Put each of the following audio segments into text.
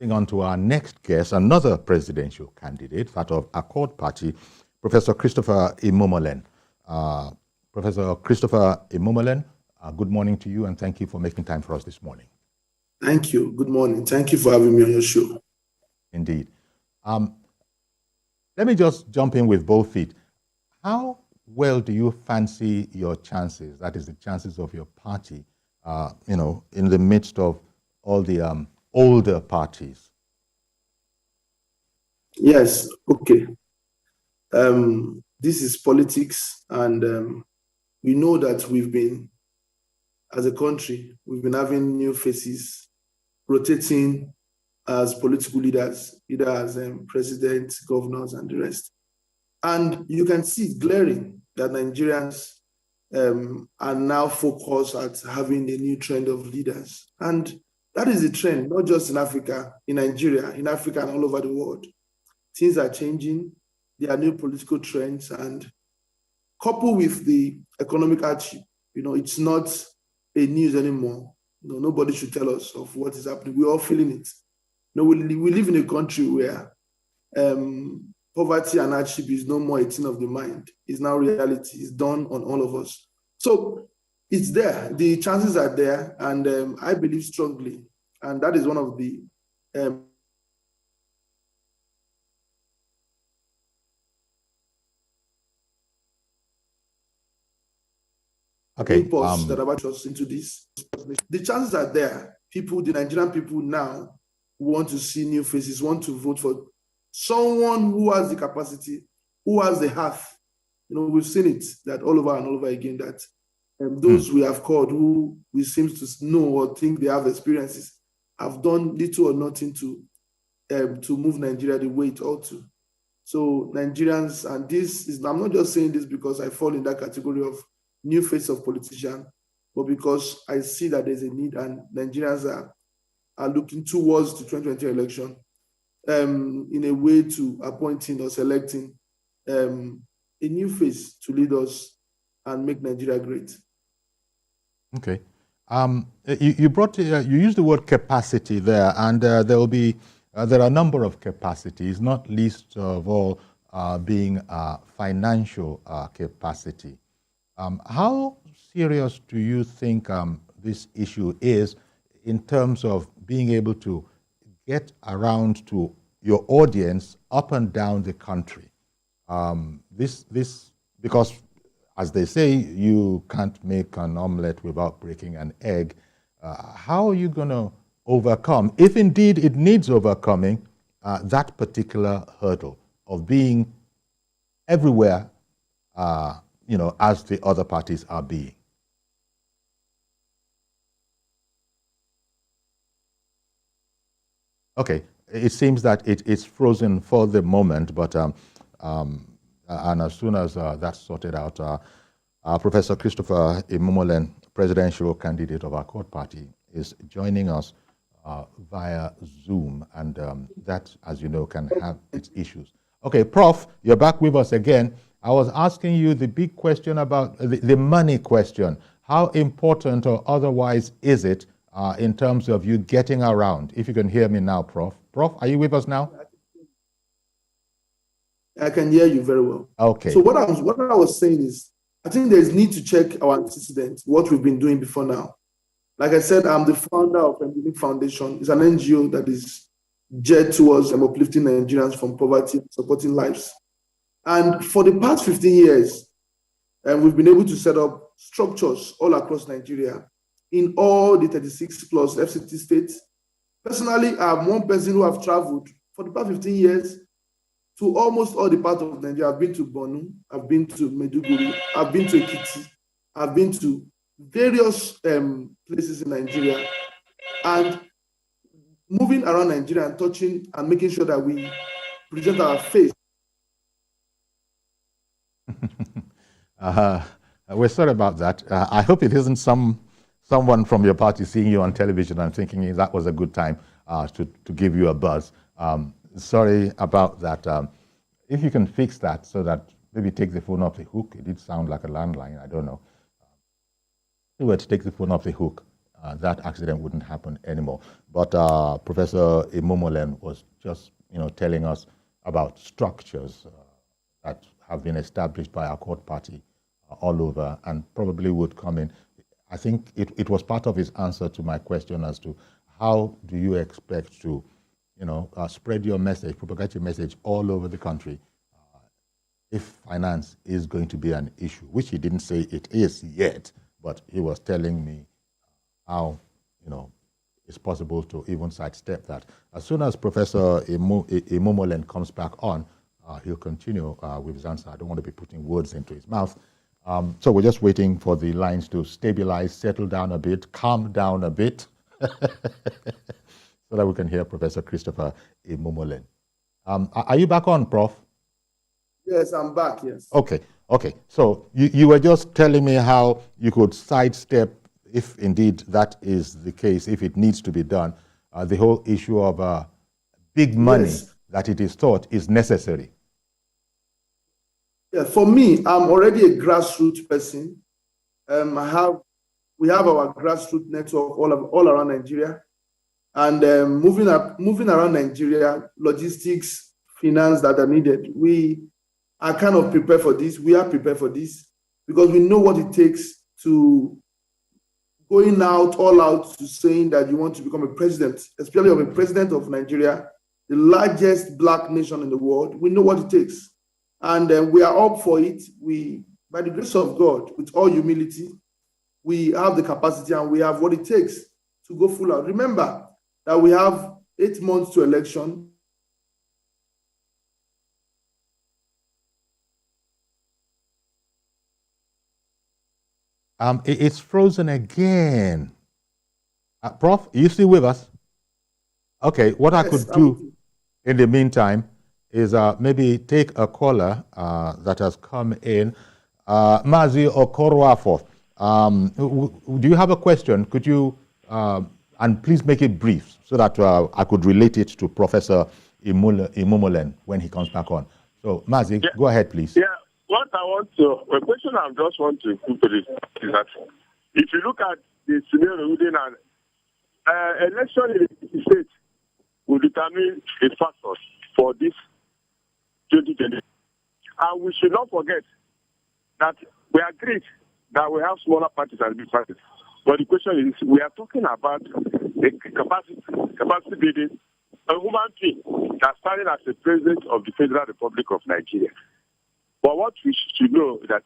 On to our next guest, another presidential candidate, that of Accord Party, Professor Christopher Imumolen. Professor Christopher Imumolen, good morning to you, and thank you for making time for us this morning. Thank you. Good morning. Thank you for having me on your show. Indeed. Let me just jump in with both feet. How well do you fancy your chances, that is the chances of your party, in the midst of all the older parties? Yes, okay. This is politics, and we know that as a country, we've been having new faces rotating as political leaders, either as presidents, governors, and the rest. And you can see it glaring that Nigerians are now focused at having a new trend of leaders. And that is a trend, not just in Africa, in Nigeria, in Africa, and all over the world. Things are changing. There are new political trends, and coupled with the economic hardship, it's not a news anymore. Nobody should tell us of what is happening. We're all feeling it. We live in a country where poverty and hardship is no more a thing of the mind. It's now reality. It's done on all of us. So it's there. The chances are there, and I believe strongly. And that is one of the impulse that about us into this. The chances are there. The Nigerian people now want to see new faces, want to vote for someone who has the capacity, who has the heart. We've seen it that all over and over again that those we have called who we seem to know or think they have experiences have done little or nothing to move Nigeria the way it ought to. So Nigerians, and I'm not just saying this because I fall in that category of new face of politician, but because I see that there's a need and Nigerians are looking towards the 2020 election in a way to appointing or selecting a new face to lead us and make Nigeria great. Okay. You used the word capacity there, and there are a number of capacities, not least of all being financial capacity. How serious do you think this issue is in terms of being able to get around to your audience up and down the country? Because, as they say, you can't make an omelette without breaking an egg. How are you going to overcome, if indeed it needs overcoming, that particular hurdle of being everywhere, as the other parties are being? Okay, it seems that it's frozen for the moment, but and as soon as that's sorted out, Professor Christopher Imumolen, presidential candidate of Accord Party, is joining us via Zoom, and that, as you know, can have its issues. Okay, Prof, you're back with us again. I was asking you the big question about the money question. How important or otherwise is it in terms of you getting around? If you can hear me now, Prof. Prof, are you with us now? I can hear you very well. Okay. So what I was saying is, I think there is need to check our antecedents, what we've been doing before now. Like I said, I'm the founder of Embryonic Foundation. It's an NGO that is geared towards uplifting Nigerians from poverty, supporting lives. And for the past 15 years, we've been able to set up structures all across Nigeria in all the 36 plus FCT states. Personally, I'm one person who have traveled for the past 15 years to almost all the parts of Nigeria. I've been to Borno, I've been to Maiduguri, I've been to Ekiti, I've been to various places in Nigeria, and moving around Nigeria and touching and making sure that we present our face. We're sorry about that. I hope it isn't someone from your party seeing you on television and thinking that was a good time to give you a buzz. Sorry about that. If you can fix that so that maybe take the phone off the hook. It did sound like a landline. I don't know. If we were to take the phone off the hook, that accident wouldn't happen anymore. But Professor Imumolen was just, telling us about structures that have been established by our court party all over and probably would come in. I think it was part of his answer to my question as to how do you expect to, spread your message, propagate your message all over the country if finance is going to be an issue, which he didn't say it is yet, but he was telling me how, it's possible to even sidestep that. As soon as Professor Imumolen comes back on, he'll continue with his answer. I don't want to be putting words into his mouth. So we're just waiting for the lines to stabilize, settle down a bit, calm down a bit, so that we can hear Professor Christopher Imumolen. Are you back on, Prof? Yes, I'm back, yes. Okay. So you were just telling me how you could sidestep, if indeed that is the case, if it needs to be done, the whole issue of big money that it is thought is necessary. Yeah, for me, I'm already a grassroots person. We have our grassroots network all around Nigeria, and moving around Nigeria, logistics, finance that are needed. We are kind of prepared for this. We are prepared for this because we know what it takes to going all out to saying that you want to become a president, especially of a president of Nigeria, the largest black nation in the world. We know what it takes. And we are up for it. By the grace of God, with all humility, we have the capacity and we have what it takes to go full out. Remember that we have 8 months to election. It's frozen again. Prof, are you still with us? Okay, what I could do in the meantime is maybe take a caller that has come in. Mazi Okoroafo, do you have a question? Could you, and please make it brief so that I could relate it to Professor Imumolen when he comes back on. So Mazi, go ahead, please. Yeah, the question I just want to put to this is that if you look at the scenario within an election in the state will determine the factors for this 2020. And we should not forget that we agreed that we have smaller parties and big parties. But the question is, we are talking about the capacity building, a human being that's standing as the president of the Federal Republic of Nigeria. But what we should know is that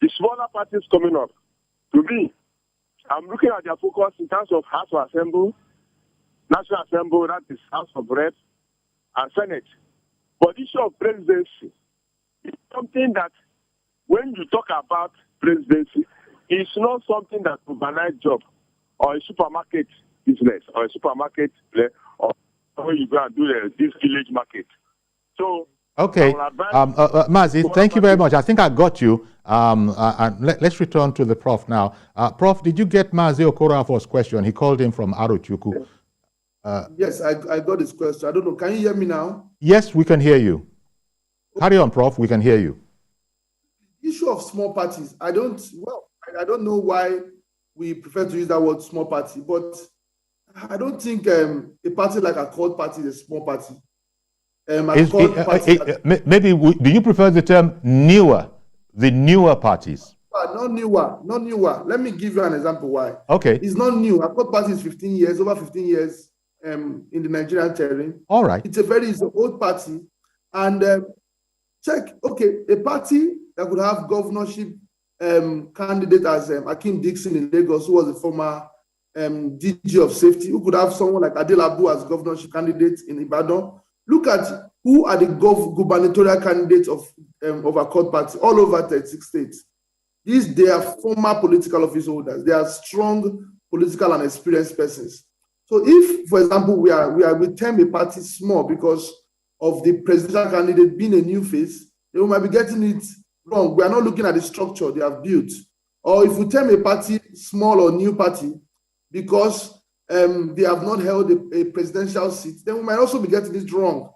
the smaller parties coming up, to me, I'm looking at their focus in terms of House of Assembly, National Assembly, that is House of Reps, and Senate. But the issue of presidency is something that when you talk about presidency, it's not something that overnight job or a supermarket business or a supermarket or when you go and do this village market. So, okay, Mazi, thank you very much. I think I got you. And let's return to the Prof now. Prof, did you get Mazi Okorafo's question? He called in from Arochukwu. Yes, I got his question. I don't know. Can you hear me now? Yes, we can hear you. Carry on, Prof. We can hear you. The issue of small parties, I don't know why we prefer to use that word small party, but I don't think a party like a Accord party is a small party. Maybe, do you prefer the term newer, the newer parties? Not newer. Let me give you an example why. Okay. It's not new. Accord party is over 15 years in the Nigerian terrain. All right. It's an old party. And a party that could have governorship candidate as Akim Dixon in Lagos, who was a former DG of safety, who could have someone like Adelabu as governorship candidate in Ibadan. Look at who are the gubernatorial candidates of Accord party all over 36 states. They are former political office holders. They are strong political and experienced persons. So if, for example, we term a party small because of the presidential candidate being a new face, then we might be getting it wrong. We are not looking at the structure they have built. Or if we term a party small or new party because they have not held a presidential seat, then we might also be getting it wrong.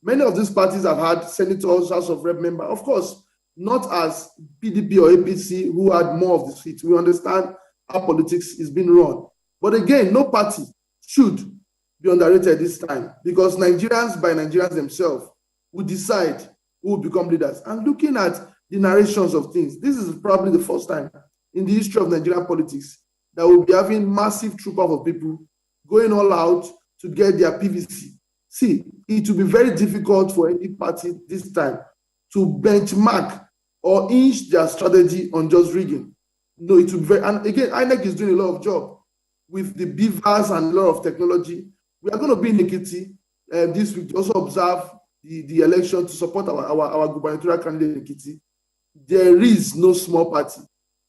Many of these parties have had senators, House of Rep members, of course, not as PDP or APC who had more of the seats. We understand how politics is being run. But again, no party should be underrated this time, because Nigerians by Nigerians themselves will decide who will become leaders. And looking at the narrations of things, this is probably the first time in the history of Nigerian politics that we'll be having massive troop of people going all out to get their PVC. See, it will be very difficult for any party this time to benchmark or inch their strategy on just rigging. No, it will be very, and again, INEC is doing a lot of job with the beavers and a lot of technology. We are going to be in Ekiti this week to also observe the election to support our gubernatorial candidate in Ekiti. There is no small party.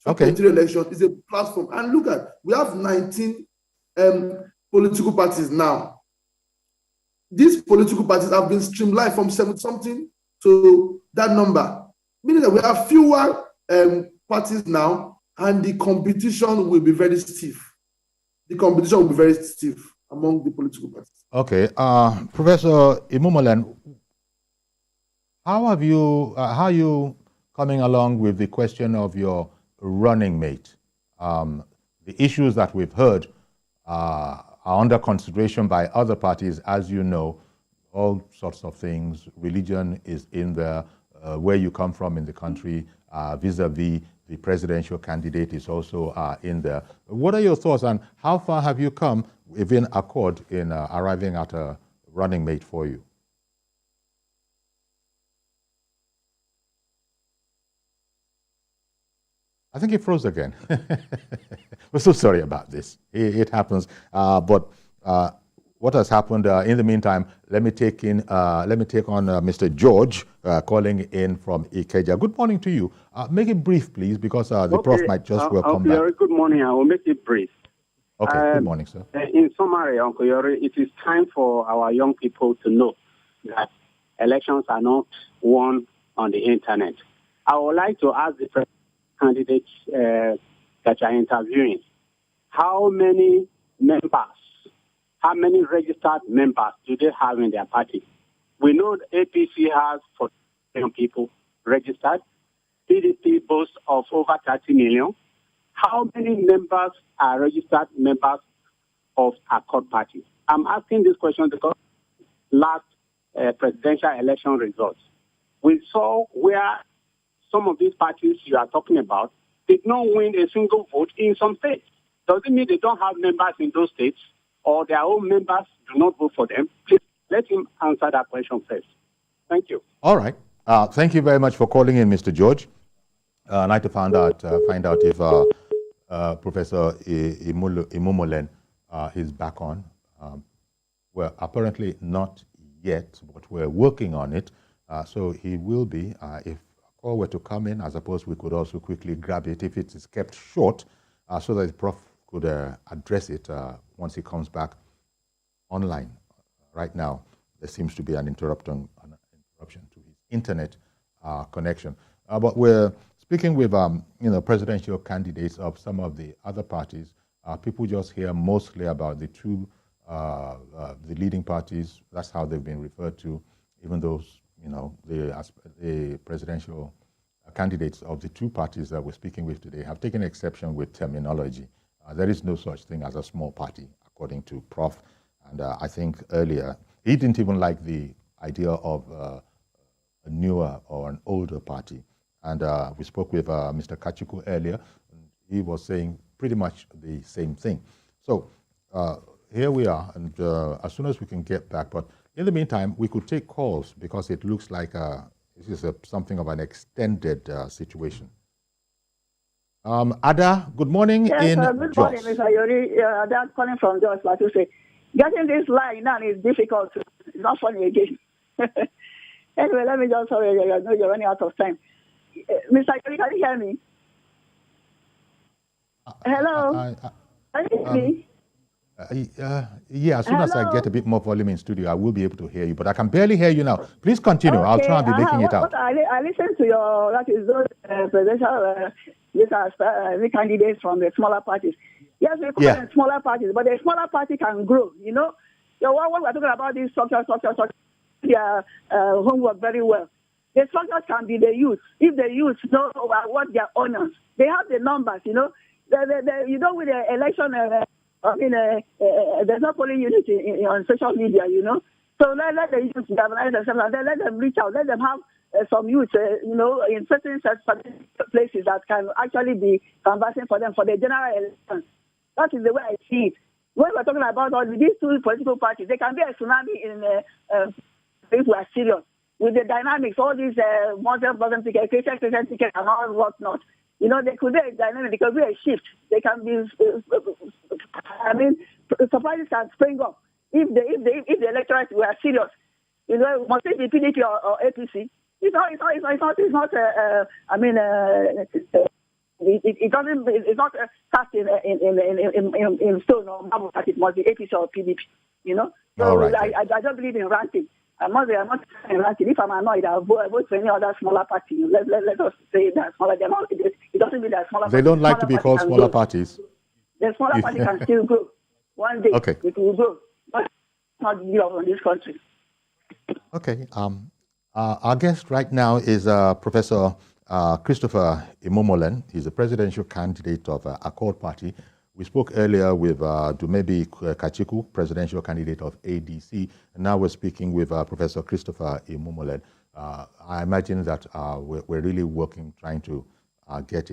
Okay. The election is a platform. And look at, we have 19 political parties now. These political parties have been streamlined from 70-something to that number, meaning that we have fewer parties now, and the competition will be very stiff. The competition will be very stiff among the political parties. Okay, Professor Imumolen, how are you coming along with the question of your running mate? The issues that we've heard are under consideration by other parties, as you know, all sorts of things. Religion is in there, where you come from in the country, vis-a-vis the presidential candidate is also in there. What are your thoughts, and how far have you come within accord in arriving at a running mate for you? I think it froze again. We're so sorry about this. It happens. But what has happened in the meantime? Let me take on Mr. George calling in from Ikeja. Good morning to you. Make it brief, please, because the prof might just welcome back. Yori, good morning. I will make it brief. Okay. Good morning, sir. In summary, Uncle Yori, it is time for our young people to know that elections are not won on the internet. I would like to ask the candidates that are interviewing, how many registered members do they have in their party? We know the APC has 40 million people registered. PDP boasts of over 30 million. How many members are registered members of Accord Party? I'm asking this question because last presidential election results, we saw where some of these parties you are talking about did not win a single vote in some states. Does it mean they don't have members in those states, or their own members do not vote for them? Please let him answer that question first. Thank you. All right. Thank you very much for calling in, Mr. George. I'd like to find out if Professor Imumolen is back on. Well, apparently not yet, but we're working on it. So he will be. If a call were to come in, I suppose we could also quickly grab it if it is kept short, so that the prof could address it once he comes back online. Right now, there seems to be an interruption to his internet connection. But we're speaking with presidential candidates of some of the other parties. People just hear mostly about the two the leading parties. That's how they've been referred to, even those the presidential candidates of the two parties that we're speaking with today have taken exception with terminology. There is no such thing as a small party, according to Prof. And I think earlier, he didn't even like the idea of a newer or an older party. And we spoke with Mr. Kachuku earlier. And he was saying pretty much the same thing. So here we are, and as soon as we can get back, but in the meantime, we could take calls because it looks like this is something of an extended situation. Ada, good morning. Yes, good morning, Mr. Yori. Ada calling from Jos, like you say. Getting this line now is difficult. It's not funny again. Anyway, let me just sorry, I know you're running out of time. Mr. Yori, can you hear me? Hello? Can you hear me? Yeah, as soon as I get a bit more volume in studio, I will be able to hear you, but I can barely hear you now. Please continue. Okay. I'll try and be making it out. I listened to your, that is those presidential the candidates from the smaller parties. Yes, we call them smaller parties, but the smaller party can grow, you know. When we're talking about this structure, their homework very well. The structures can be the youth. If the youth know what their honors, they have the numbers, you know. You know, with the election I mean, there's no polling unit on social media, you know. So let the youth galvanize themselves and then let them reach out. Let them have some youth, you know, in certain places that can actually be canvassing for them for the general election. That is the way I see it. When we're talking about all these two political parties, they can be a tsunami in if we are serious. With the dynamics, all these Muslim tickets, Christian tickets, and all whatnot. You know, they could be a dynamic, they could be a shift. They can be, I mean, surprises can spring up. If the electorate were serious, you know, must it be PDP or APC? It's not. I mean, it's not cast in stone or marble that it must be APC or PDP. You know, so all right, I don't believe in ranking. I'm not ranking. If I'm annoyed, I'll vote for any other smaller party. Let us say that smaller. It doesn't mean that smaller. They don't like to be called smaller parties. The smaller party can still grow. One day, okay, it will grow. But not give up on this country. Okay. Our guest right now is Professor Christopher Imumolen. He's a presidential candidate of Accord Party. We spoke earlier with Dumebi Kachiku, presidential candidate of ADC, and now we're speaking with Professor Christopher Imumolen. I imagine that we're really working, trying to get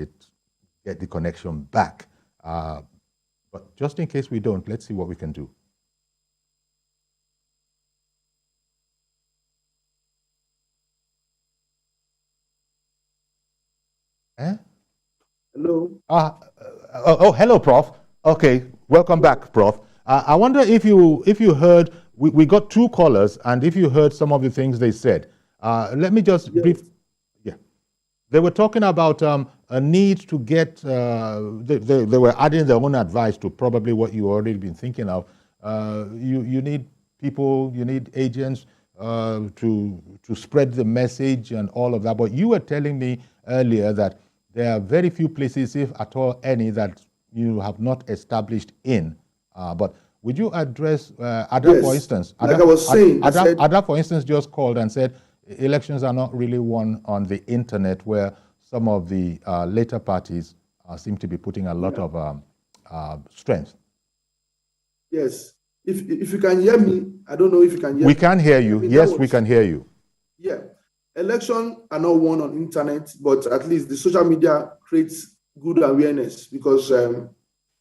the connection back. But just in case we don't, let's see what we can do. Eh? Hello. Hello, Prof. Okay, welcome back, Prof. I wonder if you heard. We got two callers, and if you heard some of the things they said. Let me just brief. Yeah, they were talking about a need to get. They were adding their own advice to probably what you already been thinking of. You need people, you need agents to spread the message and all of that. But you were telling me earlier that there are very few places, if at all any, that you have not established in. But would you address Ada, yes. for instance? Like I was saying, Ada, for instance, just called and said elections are not really won on the internet, where some of the later parties seem to be putting a lot of strength. Yes. If you can hear me, I don't know if you can hear me. We can hear you. Yes, we can hear you. Yeah. Elections are not won on internet, but at least the social media creates good awareness because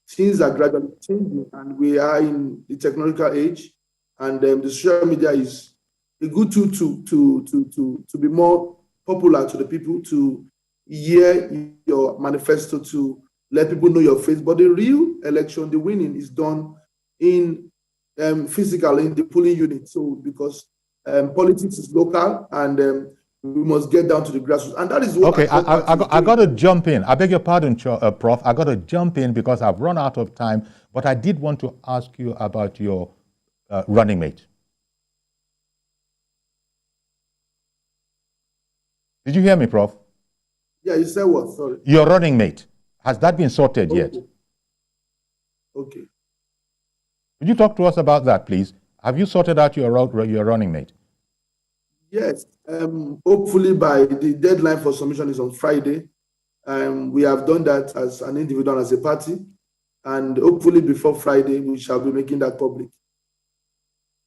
things are gradually changing and we are in the technological age, and the social media is a good tool to be more popular to the people, to hear your manifesto, to let people know your face. But the real election, the winning is done in physically in the polling unit. So because politics is local and we must get down to the grassroots. And that is what... Okay, I got to jump in. I beg your pardon, Prof. I got to jump in because I've run out of time. But I did want to ask you about your running mate. Did you hear me, Prof? Yeah, you said what? Sorry. Your running mate. Has that been sorted yet? Okay. Could you talk to us about that, please? Have you sorted out your running mate? Yes. Hopefully by the deadline for submission is on Friday. We have done that as an individual, as a party. And hopefully before Friday, we shall be making that public.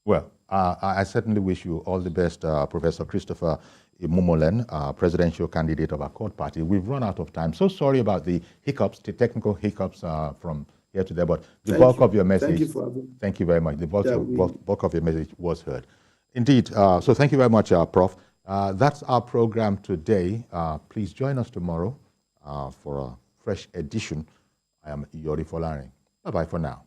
Well, I certainly wish you all the best, Professor Christopher Imumolen, presidential candidate of Accord Party. We've run out of time. So sorry about the hiccups, the technical hiccups from here to there, but the bulk of your message. Thank you for having me. Thank you very much. The bulk of your message was heard. Indeed. So thank you very much, Prof. That's our program today. Please join us tomorrow for a fresh edition. I am Yori Folarin. Bye-bye for now.